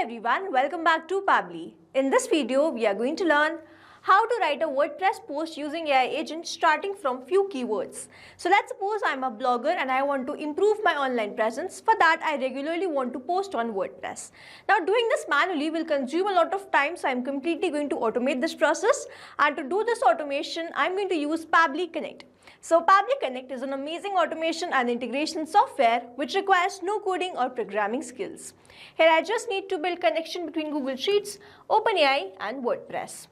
everyone, welcome back to Pabbly. In this video, we are going to learn how to write a WordPress post using AI agent starting from few keywords. So let's suppose I'm a blogger and I want to improve my online presence. For that, I regularly want to post on WordPress. Now doing this manually will consume a lot of time, so I'm completely going to automate this process. And to do this automation, I'm going to use Pabbly Connect. So Pabbly Connect is an amazing automation and integration software which requires no coding or programming skills. Here I just need to build connection between Google Sheets, OpenAI and WordPress.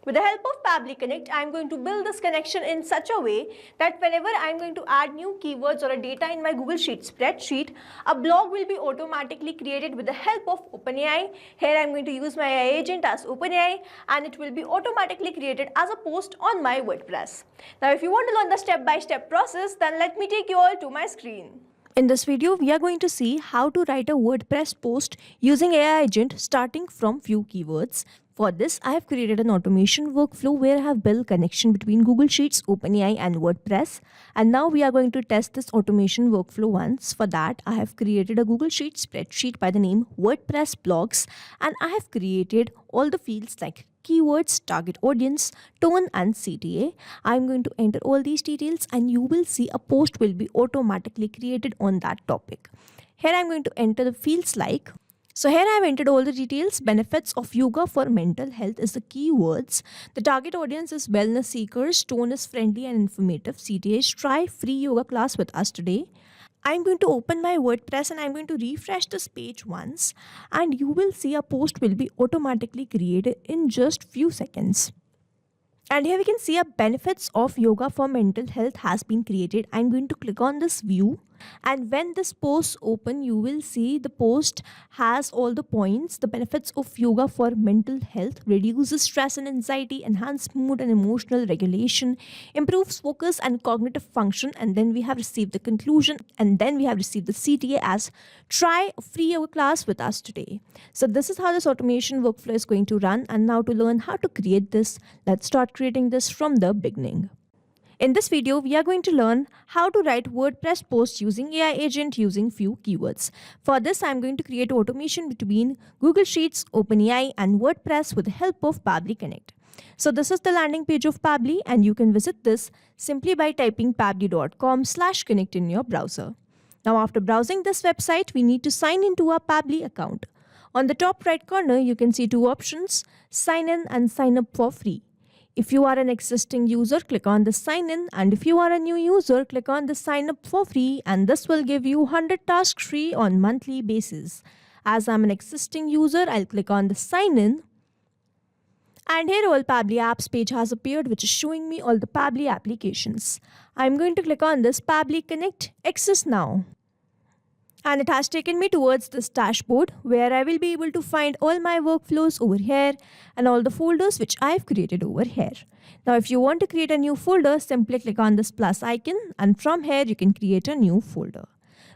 With the help of Pabbly Connect, I am going to build this connection in such a way that whenever I am going to add new keywords or a data in my Google Sheets spreadsheet, a blog will be automatically created with the help of OpenAI. Here I am going to use my AI agent as OpenAI and it will be automatically created as a post on my WordPress. Now if you want to learn the step-by-step process, then let me take you all to my screen. In this video, we are going to see how to write a WordPress post using AI agent starting from few keywords. For this, I have created an automation workflow where I have built connection between Google Sheets, OpenAI and WordPress. And now we are going to test this automation workflow once. For that, I have created a Google Sheets spreadsheet by the name WordPress blogs, and I have created all the fields like keywords, target audience, tone and CTA. I'm going to enter all these details and you will see a post will be automatically created on that topic. Here I'm going to enter the fields like, so here I have entered all the details. Benefits of yoga for mental health is the keywords. The target audience is wellness seekers. Tone is friendly and informative. CTA is try free yoga class with us today. I'm going to open my WordPress and I'm going to refresh this page once and you will see a post will be automatically created in just few seconds. And here we can see a benefits of yoga for mental health has been created. I'm going to click on this view and when this post open, you will see the post has all the points. The benefits of yoga for mental health: reduces stress and anxiety, enhance mood and emotional regulation, improves focus and cognitive function. And then we have received the conclusion and then we have received the CTA as try a free yoga class with us today. So this is how this automation workflow is going to run. And now to learn how to create this, let's start creating this from the beginning. In this video, we are going to learn how to write WordPress posts using AI agent using few keywords. For this, I am going to create automation between Google Sheets, OpenAI and WordPress with the help of Pabbly Connect. So this is the landing page of Pabbly and you can visit this simply by typing pabbly.com/connect in your browser. Now after browsing this website, we need to sign into our Pabbly account. On the top right corner, you can see two options: sign in and sign up for free. If you are an existing user, click on the sign in, and if you are a new user, click on the sign up for free, and this will give you 100 tasks free on monthly basis. As I'm an existing user, I'll click on the sign in. And here all Pabbly apps page has appeared, which is showing me all the Pabbly applications. I'm going to click on this Pabbly Connect Access Now. And it has taken me towards this dashboard where I will be able to find all my workflows over here and all the folders which I've created over here. Now if you want to create a new folder, simply click on this plus icon and from here you can create a new folder.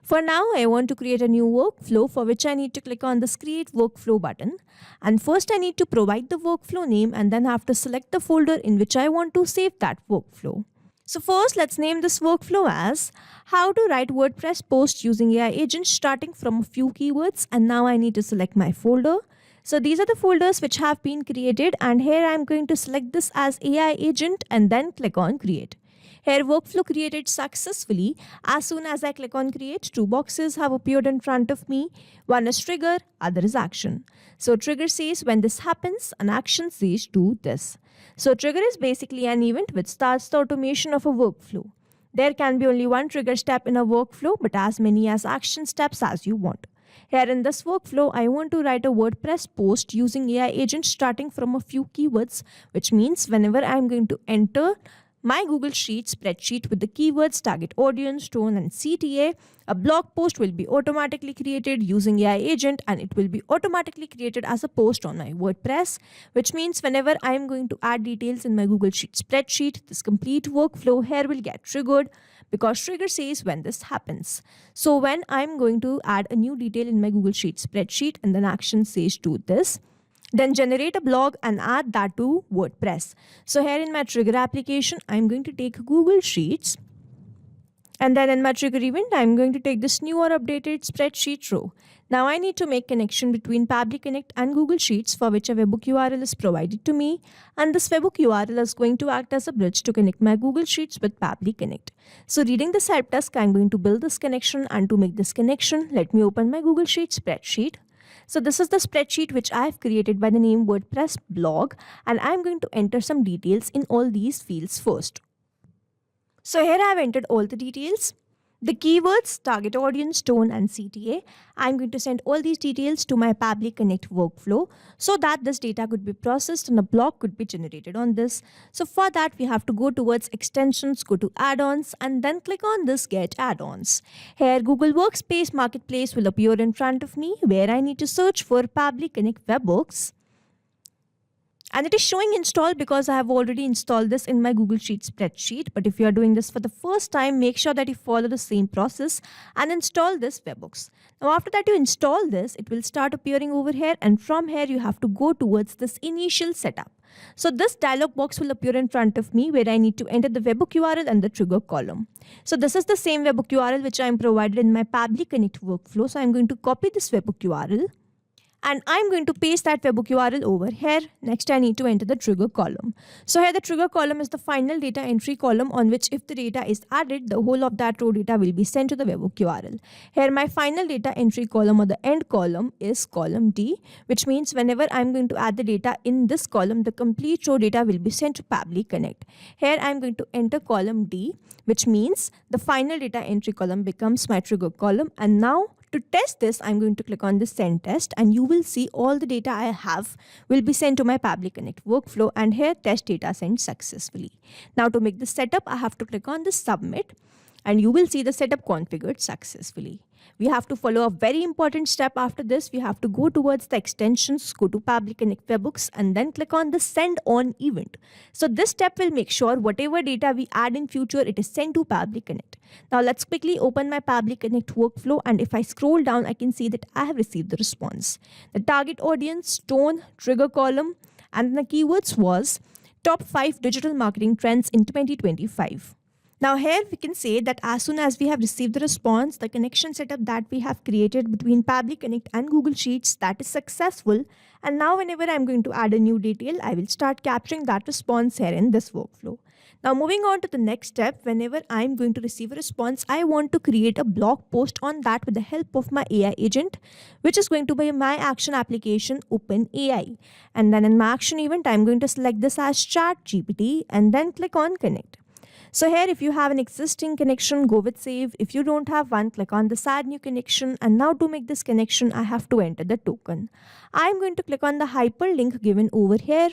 For now, I want to create a new workflow, for which I need to click on this create workflow button. And first I need to provide the workflow name and then have to select the folder in which I want to save that workflow. So first, let's name this workflow as how to write WordPress posts using AI agents starting from a few keywords. And now I need to select my folder. So these are the folders which have been created and here I'm going to select this as AI agent and then click on create. Here workflow created successfully. As soon as I click on create, two boxes have appeared in front of me. One is trigger, other is action. So trigger says when this happens, an action says do this. So trigger is basically an event which starts the automation of a workflow. There can be only one trigger step in a workflow, but as many as action steps as you want. Here in this workflow, I want to write a WordPress post using AI agent starting from a few keywords, which means whenever I'm going to enter my Google Sheets spreadsheet with the keywords target audience, tone and CTA, a blog post will be automatically created using AI agent and it will be automatically created as a post on my WordPress, which means whenever I am going to add details in my Google Sheets spreadsheet, this complete workflow here will get triggered because trigger says when this happens. So when I'm going to add a new detail in my Google Sheets spreadsheet and then action says do this, then generate a blog and add that to WordPress. So here in my trigger application, I'm going to take Google Sheets And then in my trigger event, I'm going to take this new or updated spreadsheet row. Now I need to make connection between Pabbly Connect and Google Sheets, for which a webhook URL is provided to me. And this webhook URL is going to act as a bridge to connect my Google Sheets with Pabbly Connect. So reading this help desk, I'm going to build this connection, and to make this connection, let me open my Google Sheets spreadsheet. So this is the spreadsheet which I have created by the name WordPress blog, and I'm going to enter some details in all these fields first. So here I have entered all the details. The keywords, target audience, tone and CTA. I'm going to send all these details to my Pabbly Connect workflow so that this data could be processed and a blog could be generated on this. So for that, we have to go towards extensions, go to add-ons, and then click on this get add-ons. Here Google Workspace Marketplace will appear in front of me, where I need to search for Pabbly Connect webhooks. And it is showing installed because I have already installed this in my Google Sheets spreadsheet. But if you are doing this for the first time, make sure that you follow the same process and install this webhooks. Now after that you install this, it will start appearing over here, and from here you have to go towards this initial setup. So this dialog box will appear in front of me, where I need to enter the webhook URL and the trigger column. So this is the same webhook URL which I am provided in my Pabbly Connect workflow. So I am going to copy this webhook URL, and I'm going to paste that webhook URL over here. Next, I need to enter the trigger column. So here the trigger column is the final data entry column, on which if the data is added, the whole of that row data will be sent to the webhook URL. Here my final data entry column, or the end column, is column D, which means whenever I'm going to add the data in this column, the complete row data will be sent to Pabbly Connect. Here I'm going to enter column D, which means the final data entry column becomes my trigger column. And now to test this, I'm going to click on the send test, and you will see all the data I have will be sent to my Pabbly Connect workflow, and here test data sent successfully. Now to make this setup, I have to click on the submit, and you will see the setup configured successfully. We have to follow a very important step after this. We have to go towards the extensions, go to Pabbly Connect webhooks, and then click on the send on event. So this step will make sure whatever data we add in future, it is sent to Pabbly Connect. Now let's quickly open my Pabbly Connect workflow, and if I scroll down, I can see that I have received the response. The target audience, tone, trigger column, and the keywords was top 5 digital marketing trends in 2025. Now here we can say that as soon as we have received the response, the connection setup that we have created between Pabbly Connect and Google Sheets, that is successful. And now whenever I'm going to add a new detail, I will start capturing that response here in this workflow. Now moving on to the next step, whenever I'm going to receive a response, I want to create a blog post on that with the help of my AI agent, which is going to be my action application OpenAI. And then in my action event, I'm going to select this as ChatGPT and then click on connect. So here, if you have an existing connection, go with save. If you don't have one, click on this add new connection. And now to make this connection, I have to enter the token. I'm going to click on the hyperlink given over here,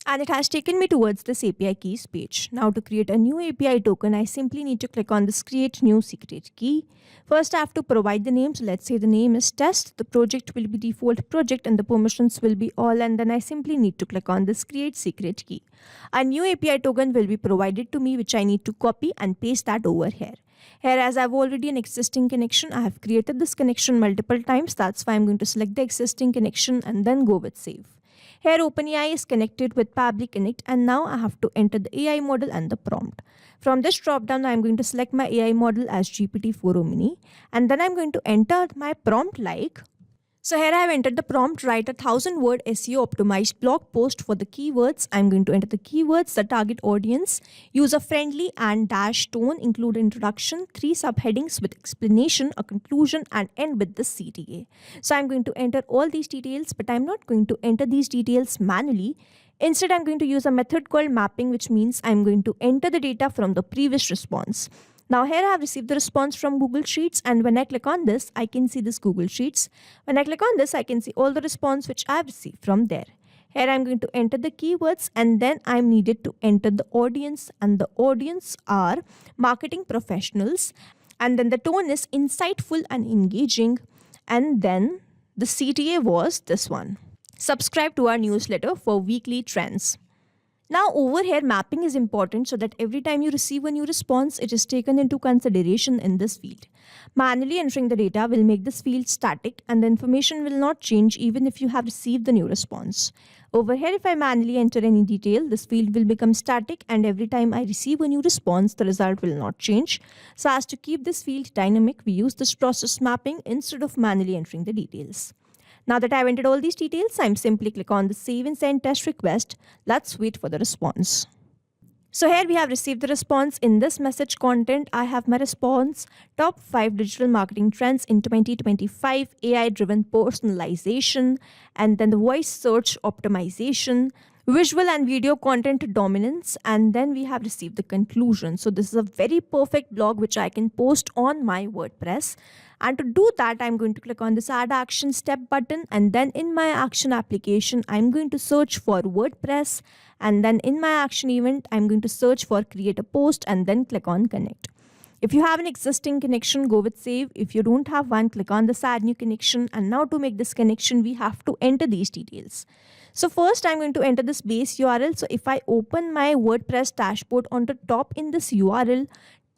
and it has taken me towards this API keys page. Now to create a new API token, I simply need to click on this create new secret key. First, I have to provide the name. So let's say the name is test. The project will be default project and the permissions will be all. And then I simply need to click on this create secret key. A new API token will be provided to me, which I need to copy and paste that over here. Here, as I've already an existing connection, I have created this connection multiple times. That's why I'm going to select the existing connection and then go with save. Here OpenAI is connected with Pabbly Connect, and now I have to enter the AI model and the prompt. From this drop down, I'm going to select my AI model as GPT-4o Mini, and then I'm going to enter my prompt like. So here I have entered the prompt, write a 1000-word SEO optimized blog post for the keywords. I'm going to enter the keywords, the target audience, user-friendly and dash tone, include introduction, 3 subheadings with explanation, a conclusion, and end with the CTA. So I'm going to enter all these details, but I'm not going to enter these details manually. Instead, I'm going to use a method called mapping, which means I'm going to enter the data from the previous response. Now here I have received the response from Google Sheets, and when I click on this, I can see this Google Sheets. When I click on this, I can see all the response which I have received from there. Here I'm going to enter the keywords, and then I'm needed to enter the audience, and the audience are marketing professionals. And then the tone is insightful and engaging. And then the CTA was this one. Subscribe to our newsletter for weekly trends. Now over here, mapping is important so that every time you receive a new response, it is taken into consideration in this field. Manually entering the data will make this field static and the information will not change even if you have received the new response. Over here, if I manually enter any detail, this field will become static and every time I receive a new response, the result will not change. So as to keep this field dynamic, we use this process mapping instead of manually entering the details. Now that I've entered all these details, I'm simply click on the save and send test request. Let's wait for the response. So here we have received the response. In this message content, I have my response: top 5 digital marketing trends in 2025, AI-driven personalization, and then the voice search optimization, visual and video content dominance, and then we have received the conclusion. So this is a very perfect blog which I can post on my WordPress. And to do that, I'm going to click on this add action step button, and then in my action application, I'm going to search for WordPress, and then in my action event, I'm going to search for create a post and then click on connect. If you have an existing connection, go with save. If you don't have one, click on this add new connection. And now to make this connection, we have to enter these details. So first I'm going to enter this base URL. So if I open my WordPress dashboard on the top in this URL,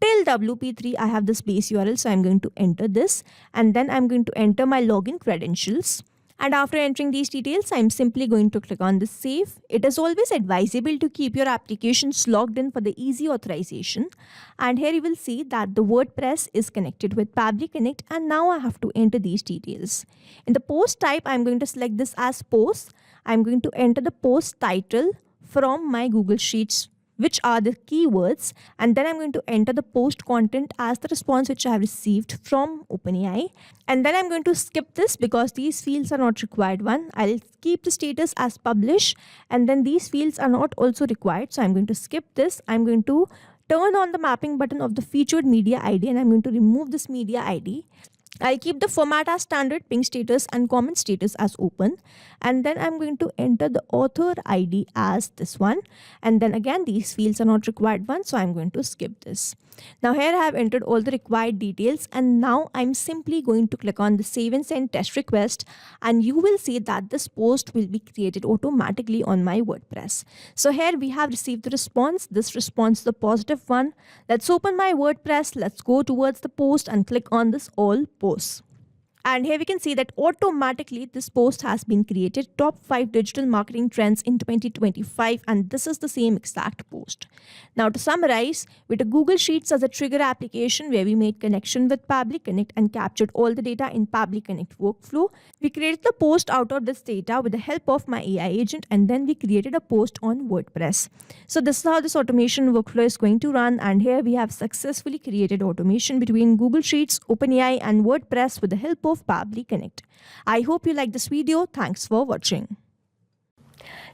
till WP3, I have this base URL. So I'm going to enter this and then I'm going to enter my login credentials. And after entering these details, I'm simply going to click on this save. It is always advisable to keep your applications logged in for the easy authorization. And here you will see that the WordPress is connected with Pabbly Connect, and now I have to enter these details. In the post type, I'm going to select this as post. I'm going to enter the post title from my Google Sheets, which are the keywords, and then I'm going to enter the post content as the response which I have received from OpenAI. And then I'm going to skip this because these fields are not required one. I'll keep the status as publish, and then these fields are not also required. So I'm going to skip this. I'm going to turn on the mapping button of the featured media ID, and I'm going to remove this media ID. I'll keep the format as standard, ping status and comment status as open, and then I'm going to enter the author ID as this one, and then again these fields are not required one, so I'm going to skip this. Now here I have entered all the required details, and now I'm simply going to click on the save and send test request, and you will see that this post will be created automatically on my WordPress. So here we have received the response. This response is the positive one. Let's open my WordPress. Let's go towards the post and click on this all posts. And here we can see that automatically this post has been created, top 5 digital marketing trends in 2025, and this is the same exact post. Now to summarize, with a Google Sheets as a trigger application where we made connection with Pabbly Connect and captured all the data in Pabbly Connect workflow, we created the post out of this data with the help of my AI agent, and then we created a post on WordPress. So this is how this automation workflow is going to run, and here we have successfully created automation between Google Sheets, OpenAI and WordPress with the help of Pabbly Connect. I hope you like this video. Thanks for watching.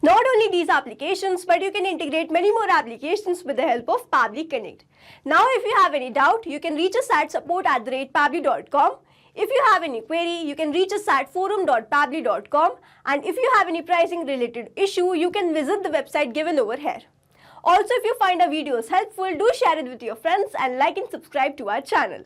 Not only these applications, but you can integrate many more applications with the help of Pabbly Connect. Now, if you have any doubt, you can reach us at support@pabbly.com. If you have any query, you can reach us at forum.pabbly.com. And if you have any pricing related issue, you can visit the website given over here. Also, if you find our videos helpful, do share it with your friends and like and subscribe to our channel.